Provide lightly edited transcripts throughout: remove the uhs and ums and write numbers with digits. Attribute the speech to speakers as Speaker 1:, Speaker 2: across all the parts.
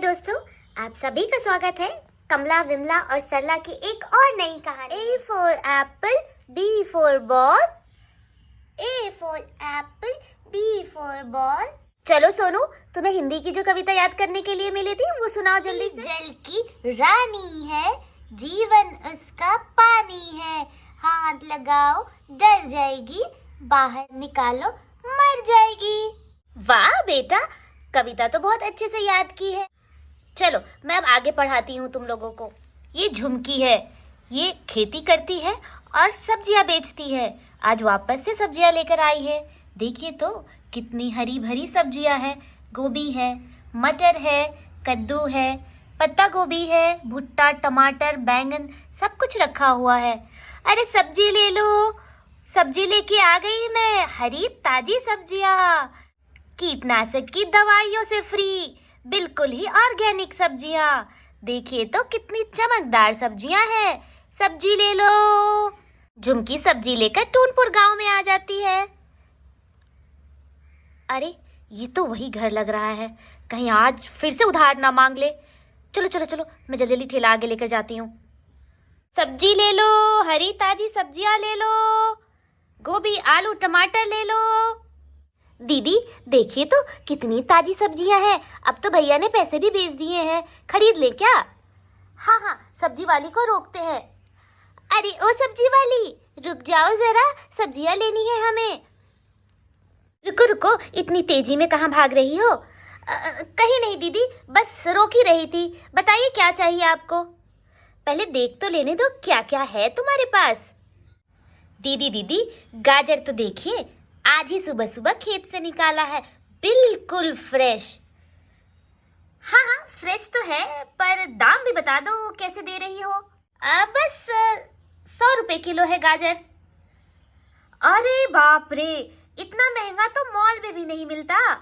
Speaker 1: दोस्तों, आप सभी का स्वागत है कमला, विमला और सरला की एक और नई कहानी। A for apple, B for ball, A for apple, B for ball। चलो सोनू, तुम्हें हिंदी की जो कविता याद करने के लिए मिली थी वो सुनाओ जल्दी से। जल की रानी है, जीवन उसका पानी है, हाथ लगाओ डर जाएगी, बाहर निकालो मर जाएगी। वाह बेटा, कविता तो बहुत अच्छे से याद की है। चलो मैं अब आगे पढ़ाती हूँ तुम लोगों को। ये झुमकी है, ये खेती करती है और सब्जियाँ बेचती है। आज वापस से सब्जियाँ लेकर आई है। देखिए तो कितनी हरी भरी सब्जियाँ हैं। गोभी है, मटर है, कद्दू है, पत्ता गोभी है, भुट्टा, टमाटर, बैंगन, सब कुछ रखा हुआ है। अरे सब्जी ले लो, सब्जी लेके आ गई मैं, हरी ताजी सब्जियाँ, कीटनाशक की दवाइयों से फ्री, बिल्कुल ही ऑर्गेनिक सब्जियाँ। देखिए तो कितनी चमकदार सब्जियाँ हैं, सब्जी ले लो। झुमकी सब्जी लेकर टूनपुर गांव में आ जाती है। अरे ये तो वही घर लग रहा है, कहीं आज फिर से उधार ना मांग ले। चलो चलो चलो, मैं जल्दी जल्दी ठेला आगे लेकर जाती हूँ। सब्जी ले लो, हरी ताजी सब्जियाँ ले लो, गोभी, आलू, टमाटर ले लो। दीदी देखिए तो कितनी ताजी सब्जियां हैं। अब तो भैया ने पैसे भी भेज दिए हैं, खरीद ले क्या? हाँ हाँ, सब्जी वाली को रोकते हैं। अरे ओ सब्जी वाली, रुक जाओ जरा, सब्जियां लेनी है हमें। रुको रुको, इतनी तेजी में कहाँ भाग रही हो? कहीं नहीं दीदी, बस रोक ही रही थी। बताइए क्या चाहिए आपको? पहले देख तो लेने दो क्या क्या है तुम्हारे पास। दीदी दीदी, गाजर तो देखिए, आज ही सुबह सुबह खेत से निकाला है, बिल्कुल फ्रेश। हाँ हाँ फ्रेश तो है, पर दाम भी बता दो कैसे दे रही हो? बस 100 रुपए किलो है गाजर। अरे बाप रे, इतना महंगा तो मॉल में भी नहीं मिलता।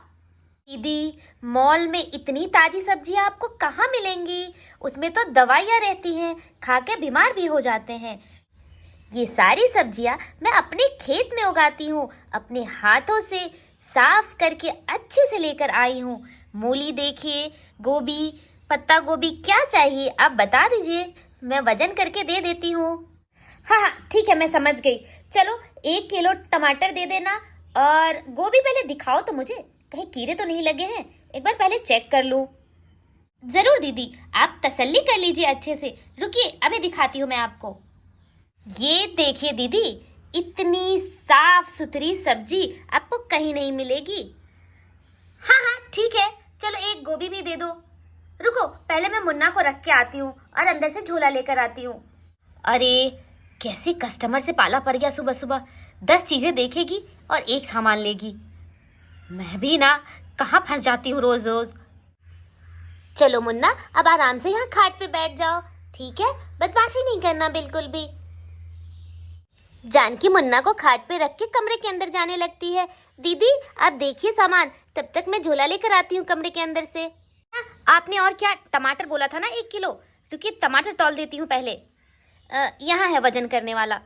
Speaker 1: दीदी मॉल में इतनी ताजी सब्जियां आपको कहाँ मिलेंगी? उसमें तो दवाइयाँ रहती हैं, खा के बीमार भी हो जाते हैं। ये सारी सब्जियां मैं अपने खेत में उगाती हूँ, अपने हाथों से साफ करके अच्छे से लेकर आई हूँ। मूली देखिए, गोभी, पत्ता गोभी, क्या चाहिए आप बता दीजिए, मैं वजन करके दे देती हूँ। हाँ हाँ ठीक है, मैं समझ गई। चलो 1 किलो टमाटर दे देना, और गोभी पहले दिखाओ तो मुझे, कहीं कीड़े तो नहीं लगे हैं, एक बार पहले चेक कर लूँ। जरूर दीदी, आप तसल्ली कर लीजिए अच्छे से। रुकिए अभी दिखाती हूँ मैं आपको। ये देखिए दीदी, इतनी साफ सुथरी सब्जी आपको कहीं नहीं मिलेगी। हाँ हाँ ठीक है, चलो 1 गोभी भी दे दो। रुको पहले मैं मुन्ना को रख के आती हूँ और अंदर से झोला लेकर आती हूँ। अरे कैसे कस्टमर से पाला पड़ गया, सुबह सुबह 10 चीजें देखेगी और 1 सामान लेगी। मैं भी ना कहाँ फंस जाती हूँ रोज रोज। चलो मुन्ना, अब आराम से यहाँ खाट पे बैठ जाओ, ठीक है? बदमाशी नहीं करना बिल्कुल भी। जानकी मुन्ना को खाट पे रख के कमरे के अंदर जाने लगती है। दीदी आप देखिए सामान, तब तक मैं झोला लेकर आती हूँ कमरे के अंदर से। आपने और क्या टमाटर बोला था ना 1 किलो? रुकिए टमाटर तौल देती हूँ पहले। यहाँ है वजन करने वाला।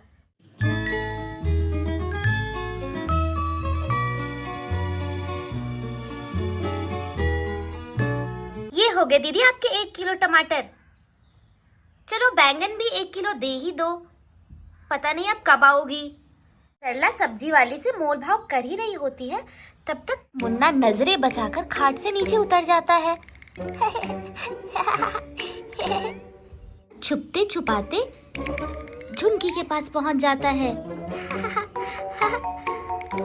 Speaker 1: ये हो गए दीदी आपके 1 किलो टमाटर। चलो बैंगन भी 1 किलो दे ही दो, पता नहीं अब कब आओगी। सरला सब्जी वाली से मोल भाव कर ही रही होती है, तब तक मुन्ना नजरें बचाकर खाट से नीचे उतर जाता है। छुपते छुपाते झुमकी के पास पहुंच जाता है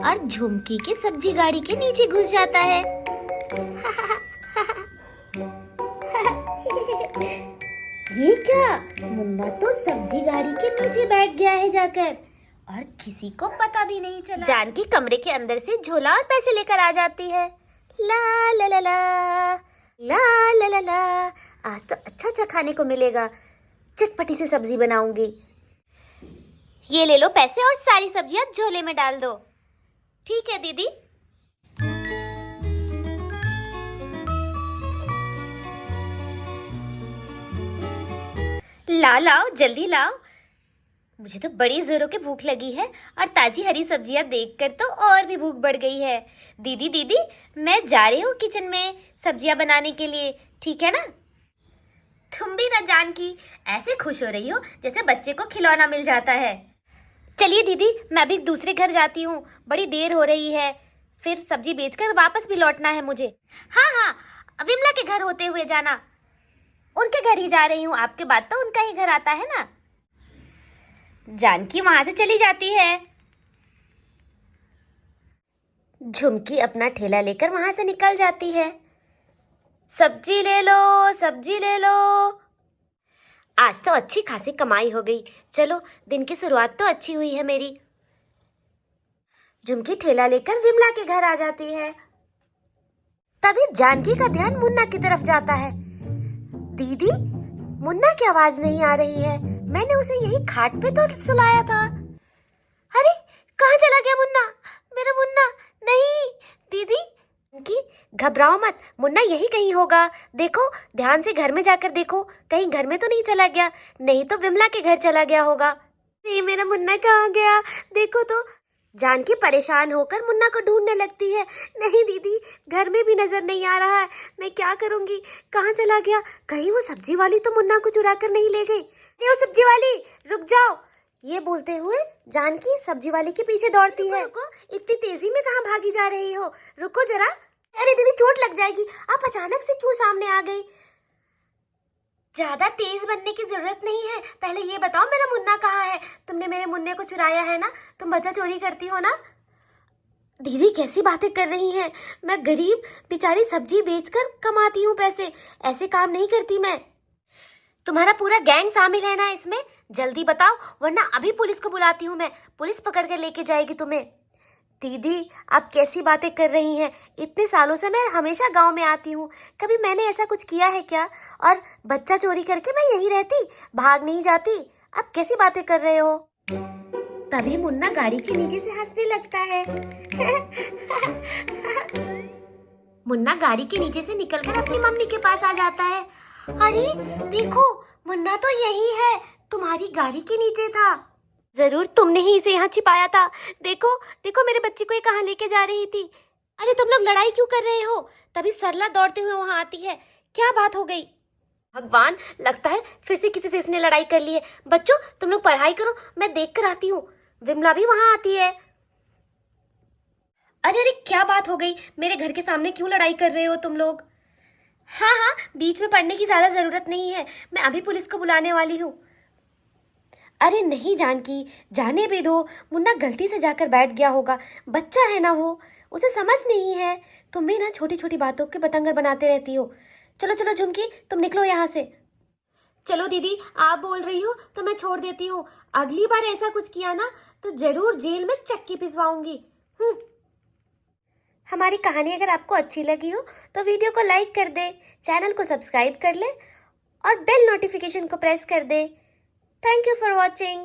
Speaker 1: और झुमकी के सब्जी गाड़ी के नीचे घुस जाता है। ये क्या, मुन्ना तो सब्जी गाड़ी के नीचे बैठ गया है जाकर, और किसी को पता भी नहीं चला। जानकी कमरे के अंदर से झोला और पैसे लेकर आ जाती है। ला ला ला ला ला ला ला ला, आज तो अच्छा अच्छा खाने को मिलेगा, चटपटी से सब्जी बनाऊंगी। ये ले लो पैसे और सारी सब्जियां झोले में डाल दो। ठीक है दीदी। लाओ लाओ जल्दी लाओ। मुझे तो बड़ी जोरों की भूख लगी है और ताजी हरी सब्जियां देखकर तो और भी भूख बढ़ गई है। दीदी दीदी, मैं जा रही हूँ किचन में सब्जियां बनाने के लिए, ठीक है ना? तुम भी ना जानकी ऐसे खुश हो रही हो जैसे बच्चे को खिलौना मिल जाता है। चलिए दीदी, मैं भी दूसरे घर जाती हूँ, बड़ी देर हो रही है, फिर सब्जी बेचकर वापस भी लौटना है मुझे। हाँ हाँ, विमला के घर होते हुए जाना। उनके घर ही जा रही हूँ, आपके बाद तो उनका ही घर आता है ना। जानकी वहां से चली जाती है। झुमकी अपना ठेला लेकर वहां से निकल जाती है। सब्जी ले लो, सब्जी ले लो। आज तो अच्छी खासी कमाई हो गई। चलो, दिन की शुरुआत तो अच्छी हुई है मेरी। झुमकी ठेला लेकर विमला के घर आ जाती है। तभी जानकी का ध्यान मुन्ना की तरफ जाता है। दीदी, मुन्ना की आवाज नहीं आ रही है। मैंने उसे यही खाट पे तो सुलाया था। अरे, कहाँ चला गया मुन्ना? मेरा मुन्ना नहीं। दीदी की घबराओ मत, मुन्ना यही कहीं होगा। देखो, ध्यान से घर में जाकर देखो, कहीं घर में तो नहीं चला गया। नहीं तो विमला के घर चला गया होगा। नहीं, मेरा मुन्ना कहाँ गया? देखो तो। जानकी परेशान होकर मुन्ना को ढूंढने लगती है। नहीं दीदी, घर में भी नजर नहीं आ रहा है। मैं क्या करूंगी? कहाँ चला गया? कहीं वो सब्जी वाली तो मुन्ना को चुरा कर नहीं ले गई? नहीं, वो सब्जी वाली, रुक जाओ। ये बोलते हुए जानकी सब्जी वाले के पीछे दौड़ती है। रुको, इतनी तेजी में कहाँ भागी जा रही हो? रुको जरा। अरे दीदी, चोट लग जाएगी। आप अचानक से क्यों सामने आ गई? ज्यादा तेज बनने की जरूरत नहीं है। पहले ये बताओ, मेरा मुन्ना कहाँ है? तुमने मेरे मुन्ने को चुराया है ना? तुम बच्चा चोरी करती हो ना? दीदी, कैसी बातें कर रही हैं? मैं गरीब बेचारी सब्जी बेचकर कमाती हूँ पैसे, ऐसे काम नहीं करती मैं। तुम्हारा पूरा गैंग शामिल है ना इसमें? जल्दी बताओ, वरना अभी पुलिस को बुलाती हूँ मैं। पुलिस पकड़ कर लेके जाएगी तुम्हें। दीदी, आप कैसी बातें कर रही हैं? इतने सालों से मैं हमेशा गांव में आती हूँ, कभी मैंने ऐसा कुछ किया है क्या? और बच्चा चोरी करके मैं यहीं रहती, भाग नहीं जाती। आप कैसी बातें कर रहे हो? तभी मुन्ना गाड़ी के नीचे से हंसने लगता है। मुन्ना गाड़ी के नीचे से निकलकर अपनी मम्मी के पास आ जाता है। अरे देखो, मुन्ना तो यही है, तुम्हारी गाड़ी के नीचे था। जरूर तुमने ही इसे यहाँ छिपाया था। देखो देखो, मेरे बच्चे को ये कहाँ लेके जा रही थी। अरे तुम लोग लड़ाई क्यों कर रहे हो? तभी सरला दौड़ते हुए वहां आती है। क्या बात हो गई? भगवान, लगता है फिर से किसी से इसने लड़ाई कर ली है। बच्चों, तुम लोग पढ़ाई करो, मैं देख कर आती हूँ। विमला भी वहां आती है। अरे अरे, क्या बात हो गई? मेरे घर के सामने क्यों लड़ाई कर रहे हो तुम लोग? हाँ हाँ, बीच में पढ़ने की ज्यादा जरूरत नहीं है, मैं अभी पुलिस को बुलाने वाली हूँ। अरे नहीं जानकी, जाने भी दो। मुन्ना गलती से जाकर बैठ गया होगा, बच्चा है ना वो, उसे समझ नहीं है। तुम भी ना छोटी छोटी बातों के बतंगर बनाते रहती हो। चलो चलो झुमकी, तुम निकलो यहाँ से। चलो दीदी, आप बोल रही हो तो मैं छोड़ देती हूँ। अगली बार ऐसा कुछ किया ना तो जरूर जेल में चक्की पिसवाऊंगी। हमारी कहानी अगर आपको अच्छी लगी हो तो वीडियो को लाइक कर दे, चैनल को सब्सक्राइब कर ले और बेल नोटिफिकेशन को प्रेस कर दे। Thank you for watching.